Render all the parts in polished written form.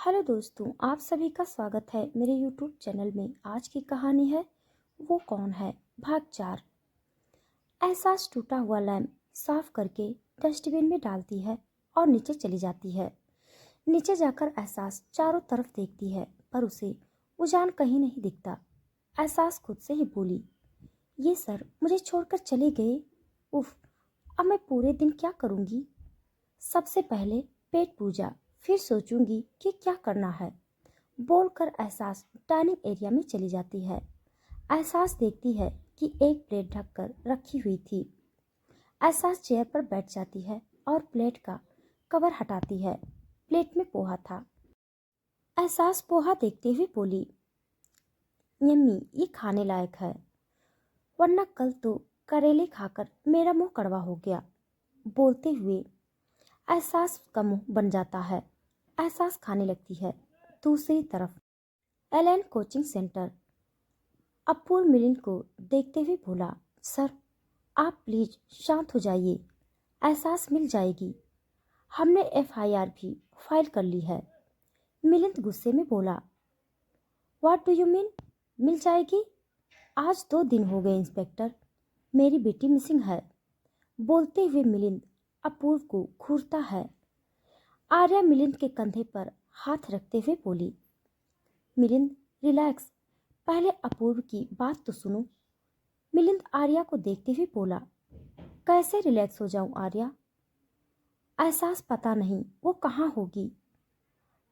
Hello दोस्तों, आप सभी का स्वागत है मेरे यूट्यूब चैनल में। आज की कहानी है वो कौन है, भाग 4। एहसास टूटा हुआ लैंप साफ करके डस्टबिन में डालती है और नीचे चली जाती है। नीचे जाकर एहसास चारों तरफ देखती है पर उसे उजान कहीं नहीं दिखता। एहसास खुद से ही बोली, ये सर मुझे छोड़कर चले गए। उफ, अब मैं पूरे दिन क्या करूँगी। सबसे पहले पेट पूजा, फिर सोचूंगी कि क्या करना है, बोलकर एहसास डाइनिंग एरिया में चली जाती है। एहसास देखती है कि एक प्लेट ढककर रखी हुई थी। एहसास चेयर पर बैठ जाती है और प्लेट का कवर हटाती है। प्लेट में पोहा था। एहसास पोहा देखते हुए बोली, यम्मी, ये खाने लायक है, वरना कल तो करेले खाकर मेरा मुंह कड़वा हो गया। बोलते हुए एहसास का मुंह बन जाता है। एहसास खाने लगती है। दूसरी तरफ एलएन कोचिंग सेंटर अपूर्व मिलिंद को देखते हुए बोला, सर आप प्लीज शांत हो जाइए, एहसास मिल जाएगी। हमने एफआईआर भी फाइल कर ली है। मिलिंद गुस्से में बोला, व्हाट डू यू मीन, मिल जाएगी? आज 2 दिन हो गए इंस्पेक्टर, मेरी बेटी मिसिंग है। बोलते हुए मिलिंद अपूर्व को घूरता है। आर्या मिलिंद के कंधे पर हाथ रखते हुए बोली, मिलिंद रिलैक्स, पहले अपूर्व की बात तो सुनो। मिलिंद आर्या को देखते हुए बोला, कैसे रिलैक्स हो जाऊं आर्या? एहसास पता नहीं वो कहाँ होगी।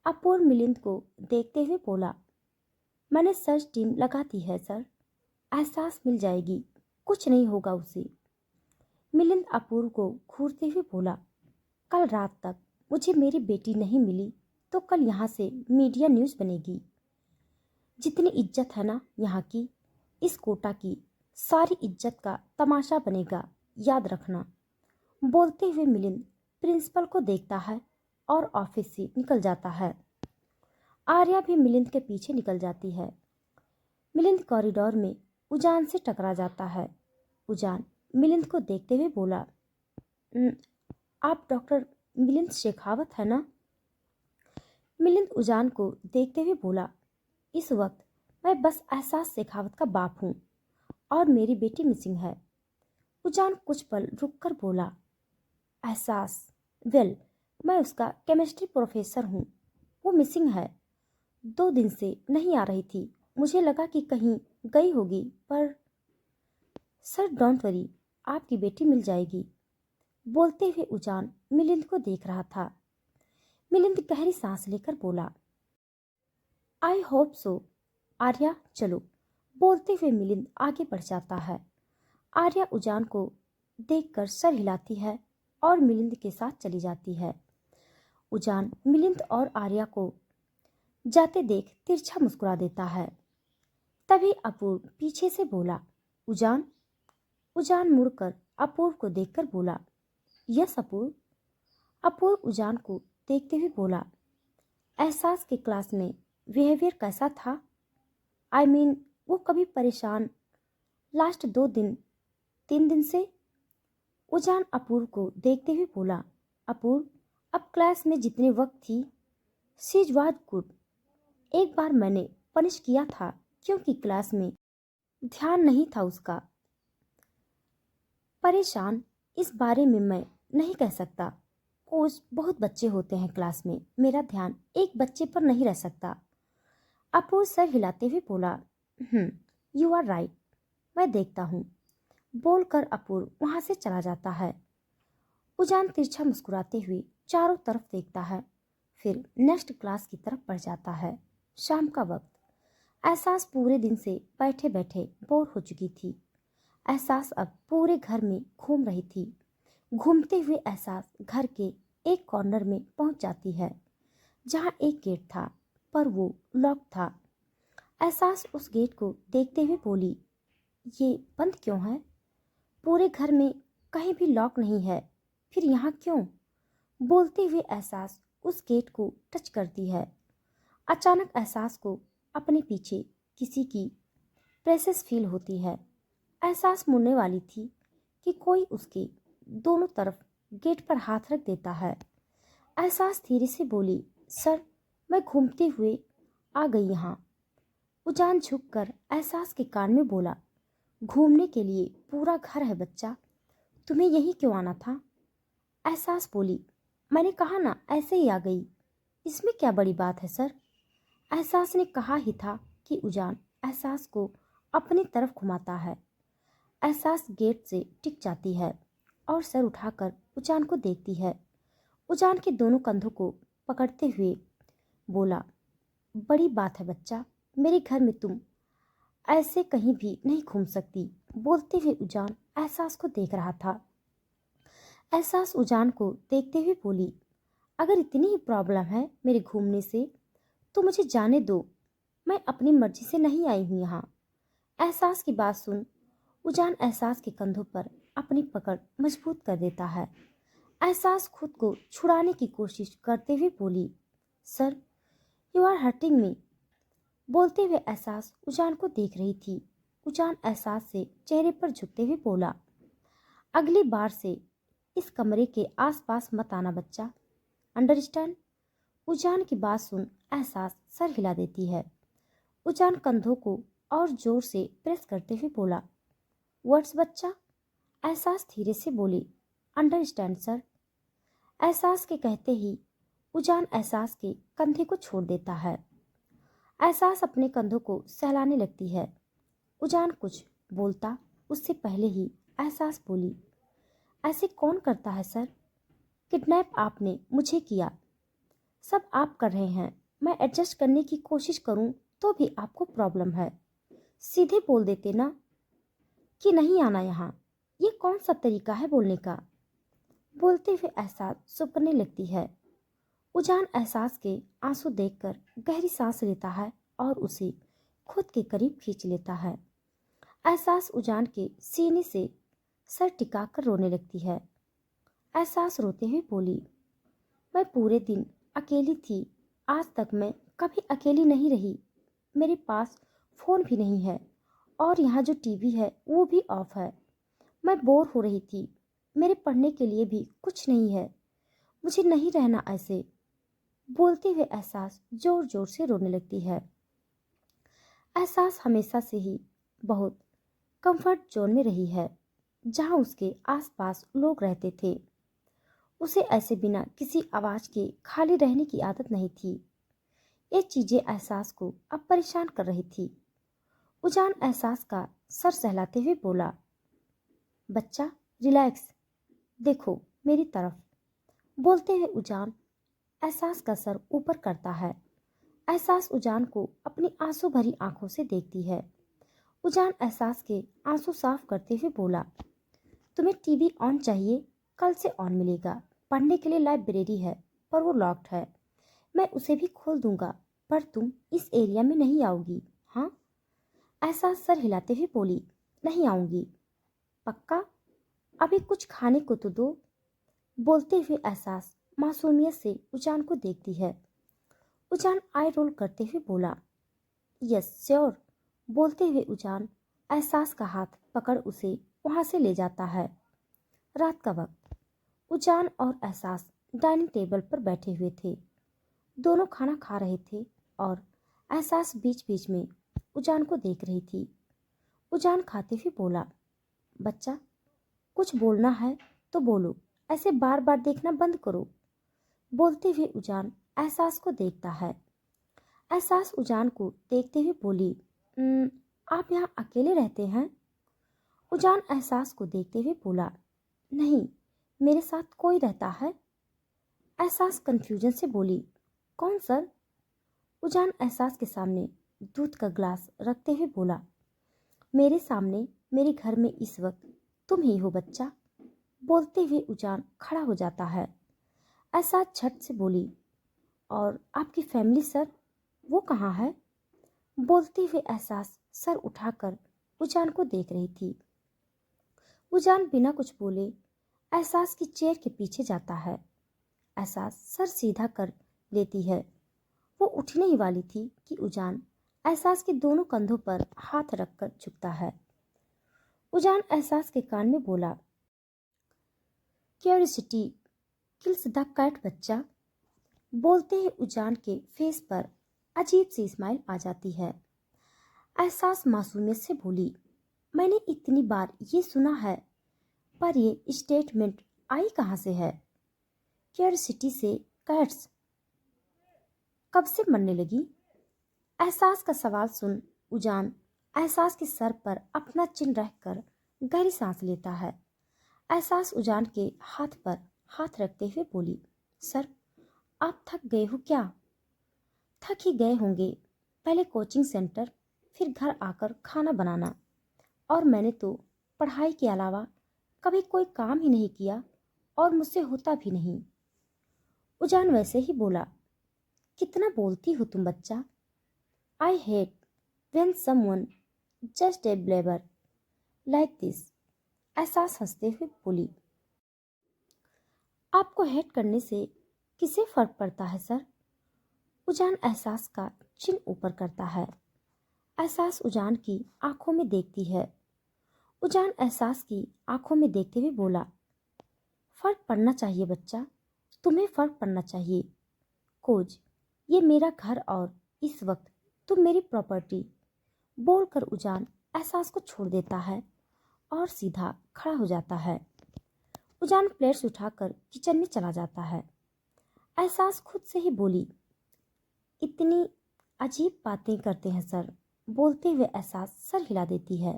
अपूर्व मिलिंद को देखते हुए बोला, मैंने सर्च टीम लगा दी है सर, एहसास मिल जाएगी, कुछ नहीं होगा उसे। मिलिंद अपूर्व को घूरते हुए बोला, कल रात तक मुझे मेरी बेटी नहीं मिली तो कल यहाँ से मीडिया न्यूज़ बनेगी। जितनी इज्जत है ना यहाँ की, इस कोटा की सारी इज्जत का तमाशा बनेगा, याद रखना। बोलते हुए मिलिंद प्रिंसिपल को देखता है और ऑफिस से निकल जाता है। आर्या भी मिलिंद के पीछे निकल जाती है। मिलिंद कॉरिडोर में उजान से टकरा जाता है। उजान मिलिंद को देखते हुए बोला, आप डॉक्टर मिलिंद शेखावत है ना? मिलिंद उजान को देखते हुए बोला, इस वक्त मैं बस एहसास शेखावत का बाप हूँ और मेरी बेटी मिसिंग है। उजान कुछ पल रुककर बोला, एहसास, वेल, मैं उसका केमिस्ट्री प्रोफेसर हूँ। वो मिसिंग है, 2 दिन से नहीं आ रही थी। मुझे लगा कि कहीं गई होगी, पर सर डोंट वरी, आपकी बेटी मिल जाएगी। बोलते हुए उजान मिलिंद को देख रहा था। मिलिंद गहरी सांस लेकर बोला, आई होप सो। आर्या चलो। बोलते हुए मिलिंद आगे बढ़ जाता है। आर्या उजान को देखकर सर हिलाती है और मिलिंद के साथ चली जाती है। उजान मिलिंद और आर्या को जाते देख तिरछा मुस्कुरा देता है। तभी अपूर्व पीछे से बोला, उजान। उजान मुड़कर अपूर्व को देखकर बोला, यस अपूर्व। अपूर्व उजान को देखते हुए बोला, एहसास के क्लास में बिहेवियर कैसा था? आई मीन वो कभी परेशान लास्ट 2 दिन 3 दिन से? उजान अपूर्व को देखते हुए बोला, अपूर्व अब क्लास में जितने वक्त थी शी वाज गुड। एक बार मैंने पनिश किया था क्योंकि क्लास में ध्यान नहीं था उसका। परेशान इस बारे में मैं नहीं कह सकता, कोच बहुत बच्चे होते हैं क्लास में, मेरा ध्यान एक बच्चे पर नहीं रह सकता। अपूर्व सर हिलाते हुए बोला, यू आर राइट, मैं देखता हूँ। बोलकर अपूर्व वहां से चला जाता है। उजान तिरछा मुस्कुराते हुए चारों तरफ देखता है, फिर नेक्स्ट क्लास की तरफ बढ़ जाता है। शाम का वक्त। एहसास पूरे दिन से बैठे बैठे बोर हो चुकी थी। एहसास अब पूरे घर में घूम रही थी। घूमते हुए एहसास घर के एक कॉर्नर में पहुंच जाती है जहां एक गेट था, पर वो लॉक था। एहसास उस गेट को देखते हुए बोली, ये बंद क्यों है? पूरे घर में कहीं भी लॉक नहीं है, फिर यहाँ क्यों? बोलते हुए एहसास उस गेट को टच करती है। अचानक एहसास को अपने पीछे किसी की प्रेसेस फील होती है। एहसास मुड़ने वाली थी कि कोई उसके दोनों तरफ गेट पर हाथ रख देता है। एहसास धीरे से बोली, सर मैं घूमते हुए आ गई यहाँ। उजान झुककर एहसास के कान में बोला, घूमने के लिए पूरा घर है बच्चा, तुम्हें यहीं क्यों आना था? एहसास बोली, मैंने कहा ना ऐसे ही आ गई, इसमें क्या बड़ी बात है सर। एहसास ने कहा ही था कि उजान एहसास को अपनी तरफ घुमाता है। एहसास गेट से टिक जाती है और सर उठाकर उजान को देखती है। उजान के दोनों कंधों को पकड़ते हुए बोला, बड़ी बात है बच्चा, मेरे घर में तुम ऐसे कहीं भी नहीं घूम सकती। बोलते हुए उजान एहसास को देख रहा था। एहसास उजान को देखते हुए बोली, अगर इतनी ही प्रॉब्लम है मेरे घूमने से तो मुझे जाने दो, मैं अपनी मर्जी से नहीं आई हूँ यहाँ। एहसास की बात सुन उजान एहसास के कंधों पर अपनी पकड़ मजबूत कर देता है। एहसास खुद को छुड़ाने की कोशिश करते हुए बोली, sir you are hurting me. बोलते हुए एहसास उजान को देख रही थी। उजान एहसास से चेहरे पर झुकते हुए बोला, अगली बार से इस कमरे के आसपास मत आना बच्चा, अंडरस्टैंड। उजान की बात सुन एहसास सर हिला देती है। उजान कंधों को और जोर से प्रेस करते हुए बोला, वर्ड्स बच्चा। एहसास धीरे से बोली, अंडरस्टैंड सर। एहसास के कहते ही उजान एहसास के कंधे को छोड़ देता है। एहसास अपने कंधों को सहलाने लगती है। उजान कुछ बोलता उससे पहले ही एहसास बोली, ऐसे कौन करता है सर? किडनैप आपने मुझे किया, सब आप कर रहे हैं। मैं एडजस्ट करने की कोशिश करूं तो भी आपको प्रॉब्लम है। सीधे बोल देते ना कि नहीं आना यहाँ, ये कौन सा तरीका है बोलने का? बोलते हुए एहसास सुकड़ने लगती है। उजान एहसास के आंसू देखकर गहरी सांस लेता है और उसे खुद के करीब खींच लेता है। एहसास उजान के सीने से सर टिकाकर रोने लगती है। एहसास रोते हुए बोली, मैं पूरे दिन अकेली थी, आज तक मैं कभी अकेली नहीं रही। मेरे पास फ़ोन भी नहीं है और यहाँ जो टीवी है वो भी ऑफ है। मैं बोर हो रही थी, मेरे पढ़ने के लिए भी कुछ नहीं है, मुझे नहीं रहना ऐसे। बोलते हुए एहसास जोर जोर से रोने लगती है। एहसास हमेशा से ही बहुत कंफर्ट जोन में रही है, जहाँ उसके आसपास लोग रहते थे। उसे ऐसे बिना किसी आवाज़ के खाली रहने की आदत नहीं थी। ये चीज़ें एहसास को अब परेशान कर रही थी। उजान एहसास का सर सहलाते हुए बोला, बच्चा रिलैक्स, देखो मेरी तरफ। बोलते हुए उजान एहसास का सर ऊपर करता है। एहसास उजान को अपनी आंसू भरी आंखों से देखती है। उजान एहसास के आंसू साफ करते हुए बोला, तुम्हें टीवी ऑन चाहिए? कल से ऑन मिलेगा। पढ़ने के लिए लाइब्रेरी है पर वो लॉक्ड है, मैं उसे भी खोल दूंगा, पर तुम इस एरिया में नहीं आओगी, हाँ? एहसास सर हिलाते हुए बोली, नहीं आऊंगी। पक्का? अभी कुछ खाने को तो दो। बोलते हुए एहसास मासूमियत से उजान को देखती है। उजान आई रोल करते हुए बोला, यस श्योर। बोलते हुए उजान एहसास का हाथ पकड़ उसे वहां से ले जाता है। रात का वक्त उजान और एहसास डाइनिंग टेबल पर बैठे हुए थे। दोनों खाना खा रहे थे और एहसास बीच बीच में उजान को देख रही थी। उजान खाते हुए बोला, बच्चा कुछ बोलना है तो बोलो, ऐसे बार बार देखना बंद करो। बोलते हुए उजान एहसास को देखता है। एहसास उजान को देखते हुए बोली, आप यहाँ अकेले रहते हैं? उजान एहसास को देखते हुए बोला, नहीं, मेरे साथ कोई रहता है। एहसास कंफ्यूजन से बोली, कौन सर? उजान एहसास के सामने दूध का ग्लास रखते हुए बोला, मेरे सामने मेरे घर में इस वक्त तुम ही हो बच्चा। बोलते हुए उजान खड़ा हो जाता है। एहसास झट से बोली, और आपकी फैमिली सर, वो कहाँ है? बोलते हुए एहसास सर उठाकर उजान को देख रही थी। उजान बिना कुछ बोले एहसास की चेयर के पीछे जाता है। एहसास सर सीधा कर लेती है। वो उठने ही वाली थी कि उजान एहसास के दोनों कंधों पर हाथ रखकर झुकता है। उजान एहसास के कान में बोला, क्यूरियोसिटी किल्स द कैट बच्चा। बोलते ही उजान के फेस पर अजीब सी स्माइल आ जाती है। एहसास मासूमियत से बोली, मैंने इतनी बार ये सुना है, पर ये स्टेटमेंट आई कहाँ से है? केयर सिटी से कैट्स कब से मरने लगी? एहसास का सवाल सुन उजान एहसास के सर पर अपना चिन रखकर गहरी सांस लेता है। एहसास उजान के हाथ पर हाथ रखते हुए बोली, सर, आप थक गए हो क्या? थक ही गए होंगे, पहले कोचिंग सेंटर, फिर घर आकर खाना बनाना, और मैंने तो पढ़ाई के अलावा कभी कोई काम ही नहीं किया और मुझसे होता भी नहीं। उजान वैसे ही बोला, कितना बोलती हो तुम बच्चा। I hate when someone just a ब्लेबर like this. एहसास हंसते हुए बोली, आपको हेट करने से किसे फर्क पड़ता है सर? उजान एहसास का चिन ऊपर करता है। एहसास उजान की आंखों में देखती है। उजान एहसास की आंखों में देखते हुए बोला, फर्क पड़ना चाहिए बच्चा, तुम्हें फर्क पड़ना चाहिए। कोच, ये मेरा घर और इस वक्त तुम मेरी प्रॉपर्टी। बोलकर उजान एहसास को छोड़ देता है और सीधा खड़ा हो जाता है। उजान प्लेट्स उठाकर किचन में चला जाता है। एहसास खुद से ही बोली, इतनी अजीब बातें करते हैं सर। बोलते हुए एहसास सर हिला देती है,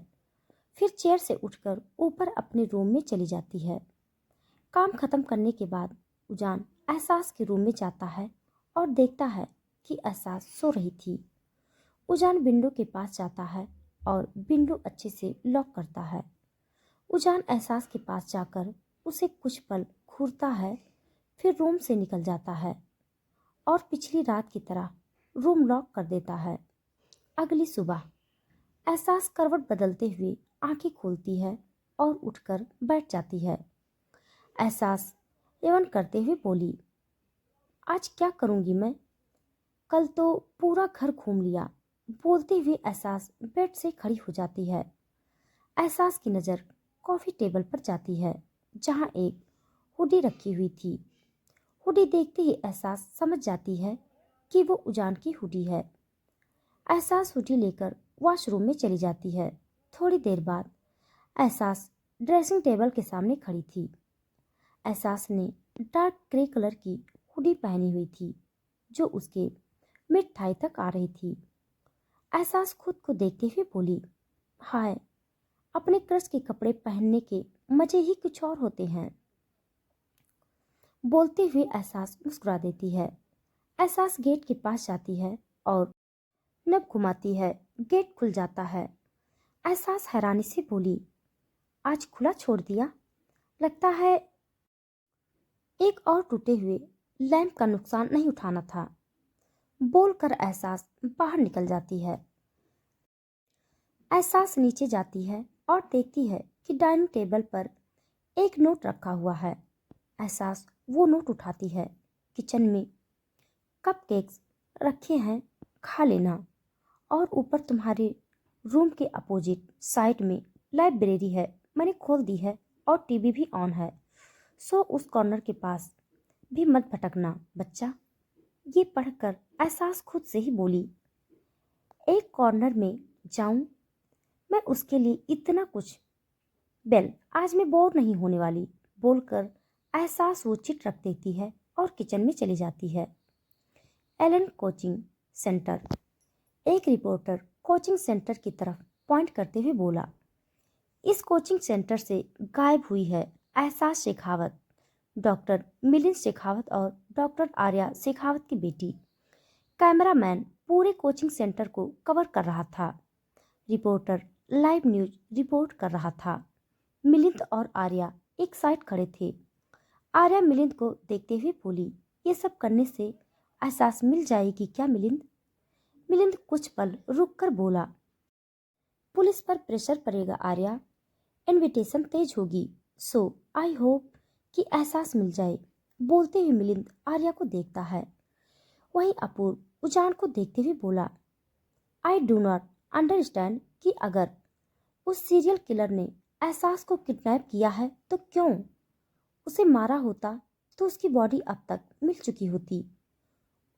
फिर चेयर से उठकर ऊपर अपने रूम में चली जाती है। काम खत्म करने के बाद उजान एहसास के रूम में जाता है और देखता है कि एहसास सो रही थी। उजान विंडो के पास जाता है और विंडो अच्छे से लॉक करता है। उजान एहसास के पास जाकर उसे कुछ पल घूरता है, फिर रूम से निकल जाता है और पिछली रात की तरह रूम लॉक कर देता है। अगली सुबह एहसास करवट बदलते हुए आंखें खोलती है और उठकर बैठ जाती है। एहसास यवन करते हुए बोली, आज क्या करूंगी मैं? कल तो पूरा घर घूम लिया। बोलते हुए एहसास बेड से खड़ी हो जाती है। एहसास की नज़र कॉफ़ी टेबल पर जाती है, जहां एक हुडी रखी हुई थी। हुडी देखते ही एहसास समझ जाती है कि वो उजान की हुडी है। एहसास हुडी लेकर वॉशरूम में चली जाती है। थोड़ी देर बाद एहसास ड्रेसिंग टेबल के सामने खड़ी थी। एहसास ने डार्क ग्रे कलर की हुडी पहनी हुई थी, जो उसके मिड थाई तक आ रही थी। एहसास खुद को देखते हुए बोली, हाय, अपने क्रश के कपड़े पहनने के मजे ही कुछ और होते हैं। बोलते हुए एहसास मुस्कुरा देती है। एहसास गेट के पास जाती है और नब घुमाती है। गेट खुल जाता है। एहसास हैरानी से बोली, आज खुला छोड़ दिया? लगता है एक और टूटे हुए लैंप का नुकसान नहीं उठाना था। बोलकर एहसास बाहर निकल जाती है। एहसास नीचे जाती है और देखती है कि डाइनिंग टेबल पर एक नोट रखा हुआ है। एहसास वो नोट उठाती है। किचन में कपकेक्स रखे हैं, खा लेना। और ऊपर तुम्हारे रूम के अपोजिट साइड में लाइब्रेरी है, मैंने खोल दी है और टीवी भी ऑन है, सो उस कॉर्नर के पास भी मत भटकना बच्चा। ये पढ़कर एहसास खुद से ही बोली, एक कॉर्नर में जाऊं मैं, उसके लिए इतना कुछ। बेल, आज मैं बोर नहीं होने वाली। बोलकर एहसास वो चिट रख देती है और किचन में चली जाती है। Allen coaching centre. एक रिपोर्टर कोचिंग सेंटर की तरफ पॉइंट करते हुए बोला, इस कोचिंग सेंटर से गायब हुई है एहसास शेखावत, डॉक्टर मिलिंद शेखावत और डॉक्टर आर्या शेखावत की बेटी। कैमरामैन पूरे कोचिंग सेंटर को कवर कर रहा था। रिपोर्टर लाइव न्यूज रिपोर्ट कर रहा था। मिलिंद और आर्या एक साइड खड़े थे। आर्या मिलिंद को देखते हुए बोली, ये सब करने से एहसास मिल जाएगी क्या मिलिंद? मिलिंद कुछ पल रुक कर बोला, पुलिस पर प्रेशर पड़ेगा आर्या, इनविटेशन तेज होगी, सो आई होप कि एहसास मिल जाए। बोलते हुए मिलिंद आर्या को देखता है। वहीं अपूर्व उजान को देखते हुए बोला, आई डू नॉट अंडरस्टैंड कि अगर उस सीरियल किलर ने एहसास को किडनैप किया है तो क्यों? उसे मारा होता तो उसकी बॉडी अब तक मिल चुकी होती।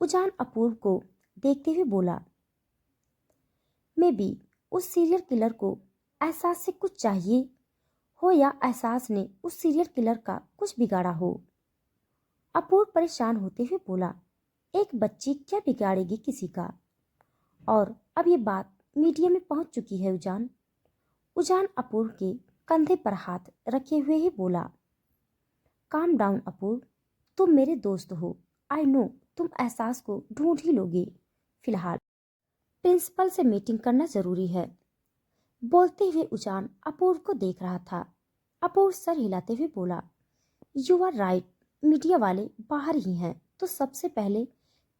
उजान अपूर्व को देखते हुए बोला, मैं भी उस सीरियल किलर को एहसास से कुछ चाहिए हो या एहसास ने उस सीरियल किलर का कुछ बिगाड़ा हो। अपूर्व परेशान होते हुए बोला, एक बच्ची क्या बिगाड़ेगी किसी का। और अब ये बात मीडिया में पहुंच चुकी है उजान। उजान अपूर्व के कंधे पर हाथ रखे हुए ही बोला, काम डाउन अपूर्व, तुम मेरे दोस्त हो। आई नो तुम एहसास को ढूंढ ही लोगे। फिलहाल प्रिंसिपल से मीटिंग करना जरूरी है। बोलते हुए उजान अपूर्व को देख रहा था। अपूर्व सर हिलाते हुए बोला, यू आर राइट, मीडिया वाले बाहर ही हैं तो सबसे पहले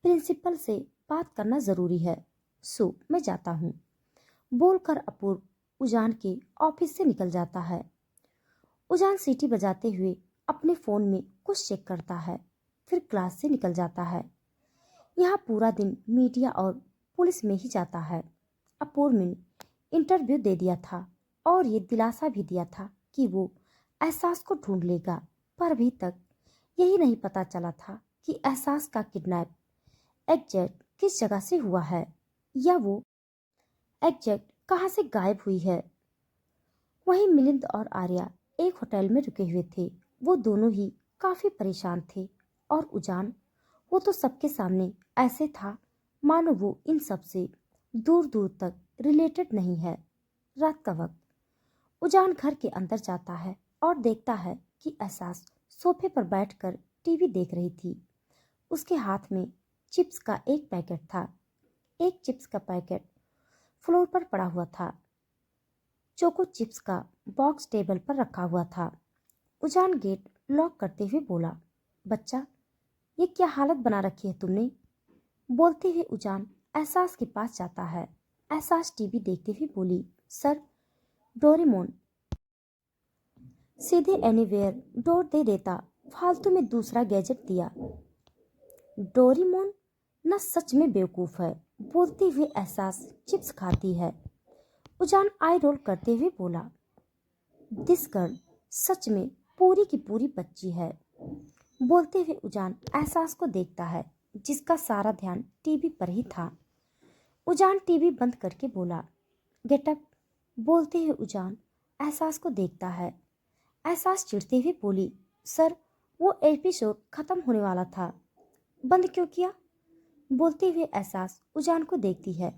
प्रिंसिपल से बात करना जरूरी है। सो मैं जाता हूँ। बोलकर अपूर्व उजान के ऑफिस से निकल जाता है। उजान सीटी बजाते हुए अपने फोन में कुछ चेक करता है, फिर क्लास से निकल जाता है। यहाँ पूरा दिन मीडिया और पुलिस में ही जाता है। अपूर्व ने इंटरव्यू दे दिया था और ये दिलासा भी दिया था कि वो एहसास को ढूंढ लेगा, पर अभी तक यही नहीं पता चला था कि एहसास का किडनैप एग्जैक्ट किस जगह से हुआ है या वो एग्जैक्ट कहाँ से गायब हुई है। वहीं मिलिंद और आर्या एक होटल में रुके हुए थे। वो दोनों ही काफी परेशान थे और उजान, वो तो सबके सामने ऐसे था मानो वो इन सब से दूर दूर तक रिलेटेड नहीं है। रात का वक्त उजान घर के अंदर जाता है और देखता है कि एहसास सोफे पर बैठकर टीवी देख रही थी। उसके हाथ में चिप्स का एक पैकेट था। एक चिप्स का पैकेट फ्लोर पर पड़ा हुआ था। चोको चिप्स का बॉक्स टेबल पर रखा हुआ था। उजान गेट लॉक करते हुए बोला, बच्चा ये क्या हालत बना रखी है तुमने। बोलते हुए उजान एहसास के पास जाता है। एहसास टीवी देखते हुए बोली, सर डोरेमोन सीधे एनीवेयर डोर दे देता, फालतू में दूसरा गैजेट दिया। डोरेमोन न सच में बेवकूफ है। बोलते हुए एहसास चिप्स खाती है। उजान आई रोल करते हुए बोला, दिस गर्ल सच में पूरी की पूरी बच्ची है। बोलते हुए उजान एहसास को देखता है जिसका सारा ध्यान टीवी पर ही था। उजान टीवी बंद करके बोला, गेट अप। बोलते हुए उजान एहसास को देखता है। एहसास चिढ़ते हुए बोली, सर वो एपिसोड खत्म होने वाला था, बंद क्यों किया। बोलते हुए एहसास उजान को देखती है।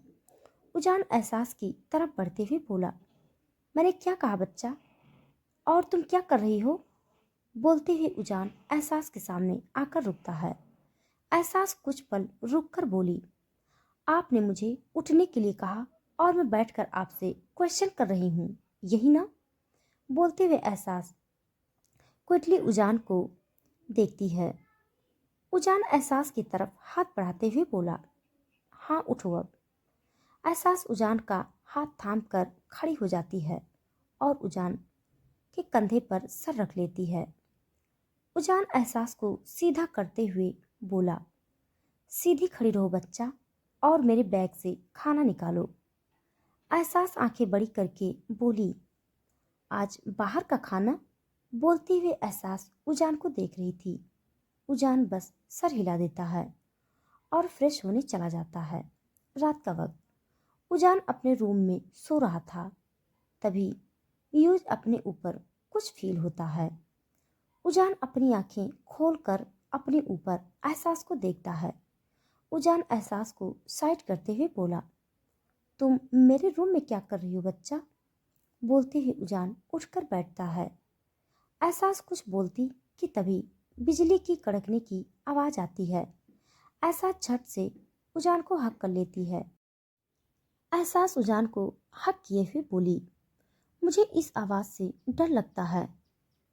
उजान एहसास की तरफ बढ़ते हुए बोला, मैंने क्या कहा बच्चा, और तुम क्या कर रही हो। बोलते हुए उजान एहसास के सामने आकर रुकता है। एहसास कुछ पल रुककर बोली, आपने मुझे उठने के लिए कहा और मैं बैठकर आपसे क्वेश्चन कर रही हूँ, यही ना। बोलते हुए एहसास क्विकली उजान को देखती है। उजान एहसास की तरफ हाथ बढ़ाते हुए बोला, हाँ उठो अब। एहसास उजान का हाथ थाम कर खड़ी हो जाती है और उजान के कंधे पर सर रख लेती है। उजान एहसास को सीधा करते हुए बोला, सीधी खड़ी रहो बच्चा और मेरे बैग से खाना निकालो। एहसास आंखें बड़ी करके बोली, आज बाहर का खाना। बोलते हुए एहसास उजान को देख रही थी। उजान बस सर हिला देता है और फ्रेश होने चला जाता है। रात का वक्त उजान अपने रूम में सो रहा था। तभी यूज अपने ऊपर कुछ फील होता है। उजान अपनी आंखें खोलकर अपने ऊपर एहसास को देखता है। उजान एहसास को साइड करते हुए बोला, तुम मेरे रूम में क्या कर रही हो बच्चा। बोलते हुए उजान उठकर बैठता है। एहसास कुछ बोलती कि तभी बिजली की कड़कने की आवाज आती है। एहसास झट से उजान को हक कर लेती है। एहसास उजान को हक किए हुए बोली, मुझे इस आवाज से डर लगता है,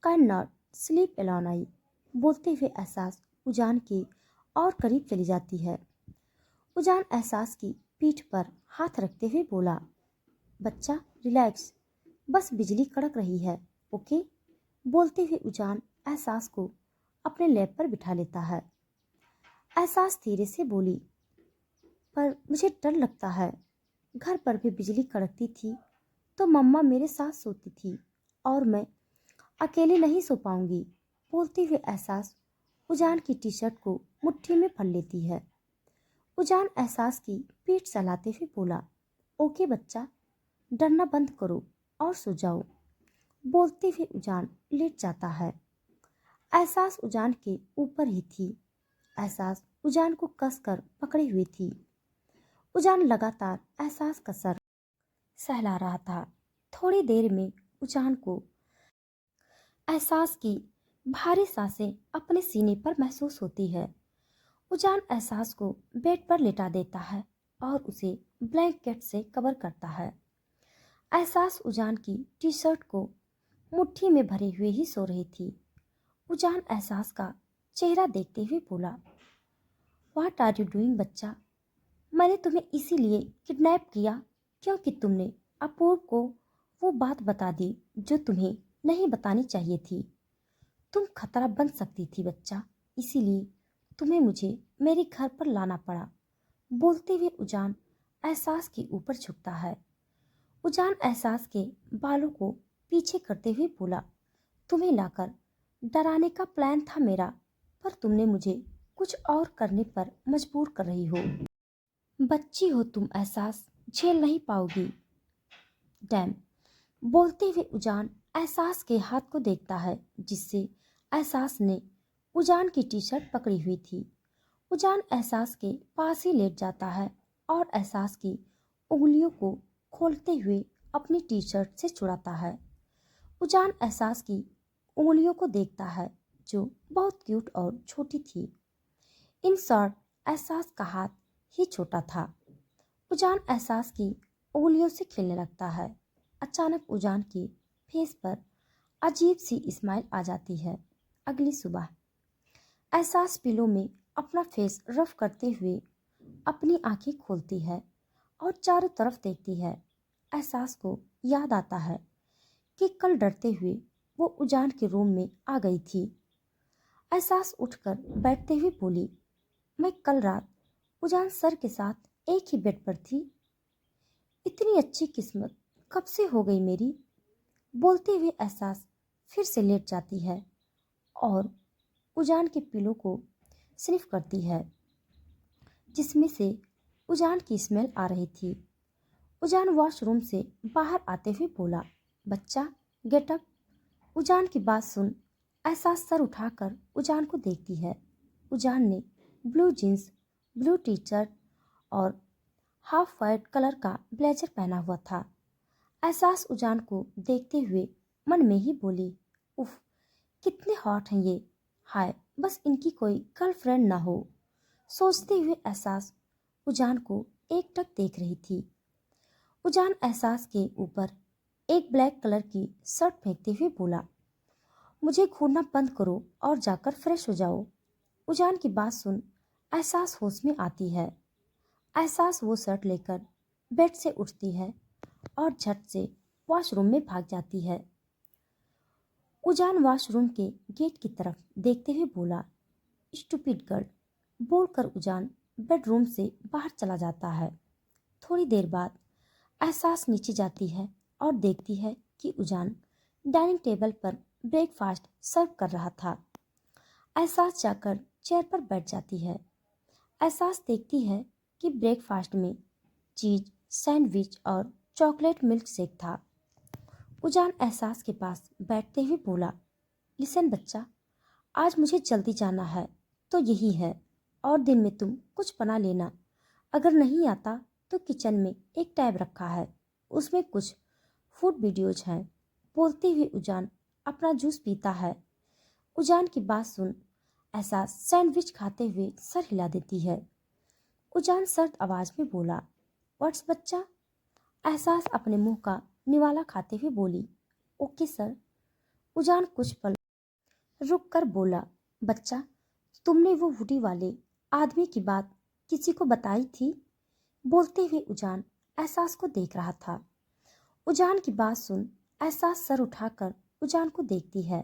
कैन नॉट स्लीप एलोन आई। बोलते हुए एहसास उजान के और करीब चली जाती है। उजान एहसास की पीठ पर हाथ रखते हुए बोला, बच्चा रिलैक्स, बस बिजली कड़क रही है, ओके। बोलते हुए उजान एहसास को अपने लैब पर बिठा लेता है। एहसास धीरे से बोली, पर मुझे डर लगता है, घर पर भी बिजली कड़कती थी तो मम्मा मेरे साथ सोती थी और मैं अकेले नहीं सो पाऊंगी। बोलते हुए एहसास उजान की टी शर्ट को मुट्ठी में भर लेती है। उजान एहसास की पीठ सहलाते हुए बोला, ओके बच्चा, डरना बंद करो और सो जाओ। बोलते हुए उजान लेट जाता है। एहसास उजान के ऊपर ही थी। एहसास उजान को कसकर पकड़े हुए थी। उजान लगातार एहसास का सर सहला रहा था। थोड़ी देर में उजान को एहसास की भारी सांसें अपने सीने पर महसूस होती है। उजान एहसास को बेड पर लेटा देता है और उसे ब्लैंकेट से कवर करता है। एहसास उजान की टी शर्ट को मुट्ठी में भरे हुए ही सो रही थी। उजान एहसास का चेहरा देखते हुए बोला, व्हाट आर यू डूइंग बच्चा? मैंने तुम्हें इसीलिए किडनैप किया क्योंकि तुमने अपूर्व को वो बात बता दी जो तुम्हें नहीं बतानी चाहिए थी। तुम खतरा बन सकती थी बच्चा, इसीलिए तुम्हें मुझे मेरे घर पर लाना पड़ा। बोलते हुए उजान एहसास के ऊपर झुकता है। उजान एहसास के बालों को पीछे करते हुए बोला, तुम्हें लाकर डराने का प्लान था मेरा, पर तुमने मुझे कुछ और करने पर मजबूर कर रही हो। बच्ची हो तुम एहसास, झेल नहीं पाओगी। डैम। बोलते हुए उजान एहसास के हाथ को देखता है जिससे एहसास ने उजान की टी शर्ट पकड़ी हुई थी। उजान एहसास के पास ही लेट जाता है और एहसास की उंगलियों को खोलते हुए अपनी टी शर्ट से छुड़ाता है। उजान एहसास की उंगलियों को देखता है जो बहुत क्यूट और छोटी थी। इन शॉर्ट एहसास का हाथ ही छोटा था। उजान एहसास की उंगलियों से खेलने लगता है। अचानक उजान की फेस पर अजीब सी स्माइल आ जाती है। अगली सुबह एहसास पिलो में अपना फेस रफ करते हुए अपनी आंखें खोलती है और चारों तरफ देखती है। एहसास को याद आता है कि कल डरते हुए वो उजान के रूम में आ गई थी। एहसास उठकर बैठते हुए बोली, मैं कल रात उजान सर के साथ एक ही बेड पर थी। इतनी अच्छी किस्मत कब से हो गई मेरी। बोलते हुए एहसास फिर से लेट जाती है और उजान के पिलो को स्निफ करती है जिसमें से उजान की स्मेल आ रही थी। उजान वॉशरूम से बाहर आते हुए बोला, बच्चा गेट अप। उजान की बात सुन एहसास सर उठाकर उजान को देखती है। उजान ने blue jeans, blue T shirt और हाफ वाइट कलर का ब्लेजर पहना हुआ था। एहसास उजान को देखते हुए मन में ही बोली, उफ, कितने हॉट हैं ये। हाय, बस इनकी कोई गर्लफ्रेंड ना हो। सोचते हुए एहसास उजान को एकटक देख रही थी। उजान एहसास के ऊपर एक ब्लैक कलर की शर्ट फेंकते हुए बोला, मुझे घूरना बंद करो और जाकर फ्रेश हो जाओ। उजान की बात सुन एहसास होश में आती है। एहसास वो शर्ट लेकर बेड से उठती है और झट से वॉशरूम में भाग जाती है। उजान वॉशरूम के गेट की तरफ देखते हुए बोला, स्टूपिड गर्ल। बोलकर उजान बेडरूम से बाहर चला जाता है। थोड़ी देर बाद एहसास नीचे जाती है और देखती है कि उजान डाइनिंग टेबल पर ब्रेकफास्ट सर्व कर रहा था। एहसास जाकर चेयर पर बैठ जाती है। एहसास देखती है कि ब्रेकफास्ट में चीज सैंडविच और चॉकलेट मिल्क शेक था। उजान एहसास के पास बैठते हुए बोला, लिसन बच्चा, आज मुझे जल्दी जाना है तो यही है, और दिन में तुम कुछ बना लेना। अगर नहीं आता तो किचन में एक टैब रखा है, उसमें कुछ फूड वीडियोज हैं। बोलते हुए उजान अपना जूस पीता है। उजान की बात सुन एहसास सैंडविच खाते हुए सर हिला देती है। उजान सर्द आवाज में बोला, व्हाट्स बच्चा? एहसास अपने मुंह का निवाला खाते हुए बोली, ओके सर। उजान कुछ पल रुक कर बोला, बच्चा, तुमने वो हुडी वाले आदमी की बात किसी को बताई थी? बोलते हुए उजान एहसास को देख रहा था। उजान की बात सुन एहसास सर उठाकर उजान को देखती है।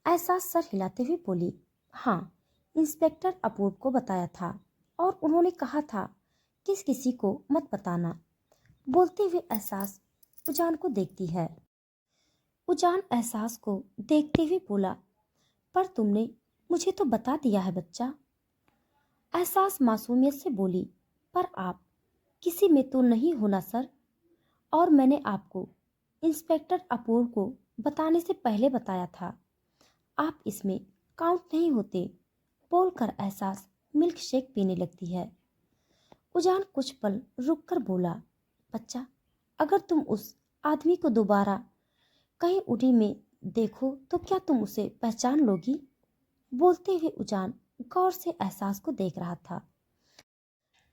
एहसास सर हिलाते हुए बोली, हाँ, इंस्पेक्टर अपूर्व को बताया था और उन्होंने कहा था किस किसी को मत बताना। बोलते हुए एहसास उजान को देखती है। उजान एहसास को देखते हुए बोला, पर तुमने मुझे तो बता दिया है बच्चा। एहसास मासूमियत से बोली, पर आप किसी में तो नहीं हो ना सर, और मैंने आपको इंस्पेक्टर अपूर्व को बताने से पहले बताया था, आप इसमें काउंट नहीं होते। बोलकर एहसास मिल्क शेक पीने लगती है। उजान कुछ पल रुककर बोला, बच्चा, अगर तुम उस आदमी को दोबारा कहीं उड़ी में देखो तो क्या तुम उसे पहचान लोगी? बोलते हुए उजान गौर से एहसास को देख रहा था।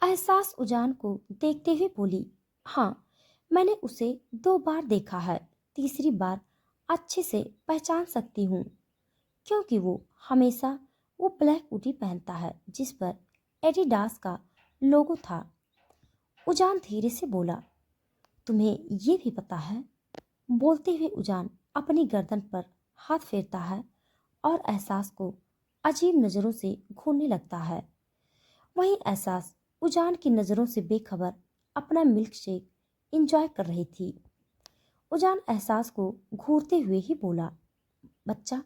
एहसास उजान को देखते हुए बोली, हाँ, मैंने उसे 2 बार देखा है, तीसरी बार अच्छे से पहचान सकती हूँ, क्योंकि वो हमेशा वो ब्लैक हुडी पहनता है जिस पर एडिडास का लोगो था। उजान धीरे से बोला, तुम्हें ये भी पता है? बोलते हुए उजान अपनी गर्दन पर हाथ फेरता है और एहसास को अजीब नजरों से घूरने लगता है। वहीं एहसास उजान की नजरों से बेखबर अपना मिल्क शेक इंजॉय कर रही थी। उजान एहसास को घूरते हुए ही बोला, बच्चा,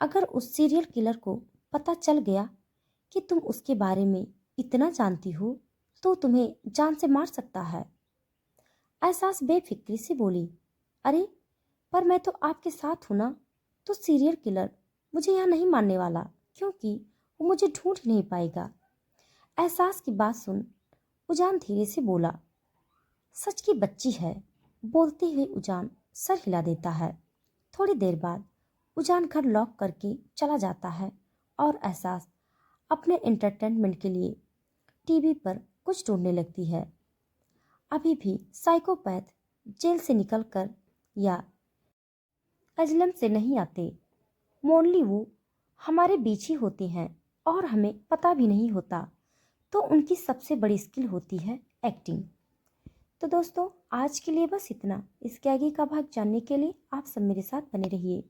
अगर उस सीरियल किलर को पता चल गया कि तुम उसके बारे में इतना जानती हो तो तुम्हें जान से मार सकता है। एहसास बेफिक्री से बोली, अरे, पर मैं तो आपके साथ हूं ना, तो सीरियल किलर मुझे यहाँ नहीं मारने वाला, क्योंकि वो मुझे ढूंढ ही नहीं पाएगा। एहसास की बात सुन उजान धीरे से बोला, सच की बच्ची है। बोलते हुए उजान सर हिला देता है। थोड़ी देर बाद उजान घर लॉक करके चला जाता है और एहसास अपने एंटरटेनमेंट के लिए टीवी पर कुछ ढूंढने लगती है। अभी भी साइकोपैथ जेल से निकलकर या अजलम से नहीं आते, मोनली वो हमारे बीच ही होते हैं और हमें पता भी नहीं होता। तो उनकी सबसे बड़ी स्किल होती है एक्टिंग। तो दोस्तों, आज के लिए बस इतना। इसके आगे का भाग जानने के लिए आप सब मेरे साथ बने रहिए।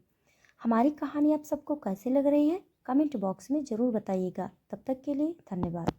हमारी कहानी आप सबको कैसे लग रही है कमेंट बॉक्स में ज़रूर बताइएगा। तब तक के लिए धन्यवाद।